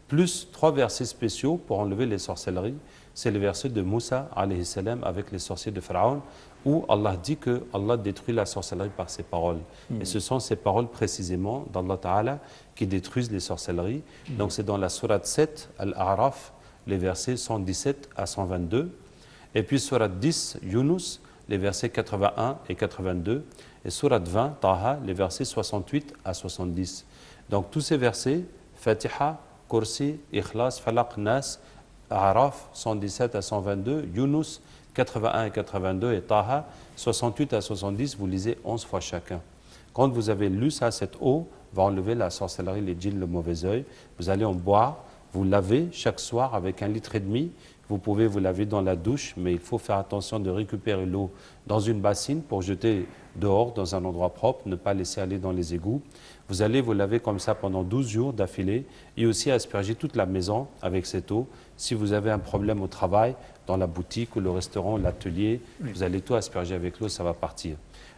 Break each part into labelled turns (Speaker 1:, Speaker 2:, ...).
Speaker 1: plus 3 versets spéciaux pour enlever les sorcelleries. C'est le verset de Moussa alayhi salam avec les sorciers de Pharaon, où Allah dit que Allah détruit la sorcellerie par ses paroles. Et ce sont ces paroles précisément d'Allah Ta'ala qui détruisent les sorcelleries. Donc c'est dans la sourate 7, Al-A'raf, les versets 117 à 122. Et puis sourate 10, Yunus, les versets 81 et 82. Et sourate 20, Taha, les versets 68 à 70. Donc tous ces versets, Fatiha, Kursi, Ikhlas, Falaq, Nas, A'raf, 117 à 122, Yunus, 81 et 82, et Taha, 68 à 70, vous lisez 11 fois chacun. Quand vous avez lu ça, cette eau va enlever la sorcellerie, les djinns, le mauvais œil. Vous allez en boire, vous lavez chaque soir avec 1,5 litre. Vous pouvez vous laver dans la douche, mais il faut faire attention de récupérer l'eau dans une bassine pour jeter dehors, dans un endroit propre, ne pas laisser aller dans les égouts. Vous allez vous laver comme ça pendant 12 jours d'affilée et aussi asperger toute la maison avec cette eau. Si vous avez un problème au travail, dans la boutique ou le restaurant, l'atelier, vous allez tout asperger avec l'eau, ça va partir.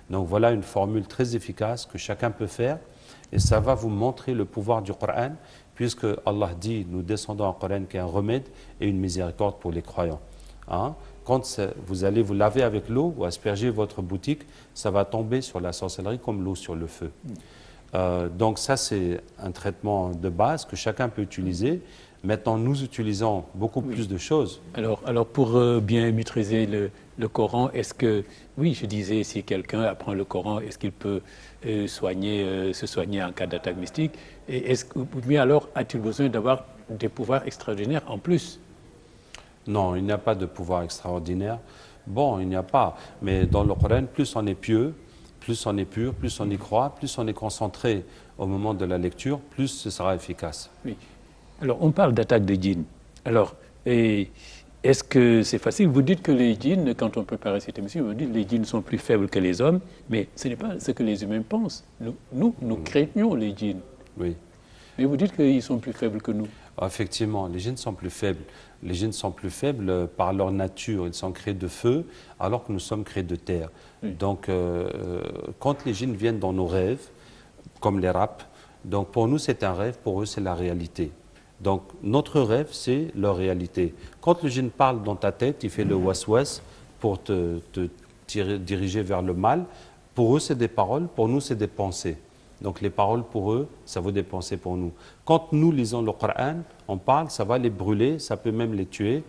Speaker 1: Donc voilà une formule très efficace que chacun peut faire et ça va vous montrer le pouvoir du Coran, puisque Allah dit, nous descendons un Coran qui est un remède et une miséricorde pour les croyants. Hein? Quand vous allez vous laver avec l'eau ou asperger votre boutique, ça va tomber sur la sorcellerie comme l'eau sur le feu. Donc ça, c'est un traitement de base que chacun peut utiliser. Maintenant, nous utilisons beaucoup plus de choses.
Speaker 2: Alors pour bien maîtriser le Coran, est-ce que, oui, je disais, si quelqu'un apprend le Coran, est-ce qu'il peut se soigner en cas d'attaque mystique? Mais alors, a-t-il besoin d'avoir des pouvoirs extraordinaires en plus?
Speaker 1: Non, il n'y a pas de pouvoir extraordinaire. Bon, il n'y a pas. Mais dans le Coran, plus on est pieux, plus on est pur, plus on y croit, plus on est concentré au moment de la lecture, plus ce sera efficace.
Speaker 2: Oui. Alors, on parle d'attaque de djinns. Alors, est-ce que c'est facile? Vous dites que les djinns, quand on préparait cette émission, vous dites que les djinns sont plus faibles que les hommes, mais ce n'est pas ce que les humains pensent. Nous craignons les djinns.
Speaker 1: Oui.
Speaker 2: Mais vous dites qu'ils sont plus faibles que nous.
Speaker 1: Effectivement, les djinns sont plus faibles. Les djinns sont plus faibles par leur nature. Ils sont créés de feu, alors que nous sommes créés de terre. Oui. Donc, quand les djinns viennent dans nos rêves, comme les raps, donc pour nous c'est un rêve, pour eux c'est la réalité. Donc notre rêve c'est leur réalité. Quand le djinn parle dans ta tête, il fait le waswas pour te diriger vers le mal. Pour eux c'est des paroles, pour nous c'est des pensées. Donc les paroles pour eux, ça vaut des pensées pour nous. Quand nous lisons le Coran, on parle, ça va les brûler, ça peut même les tuer.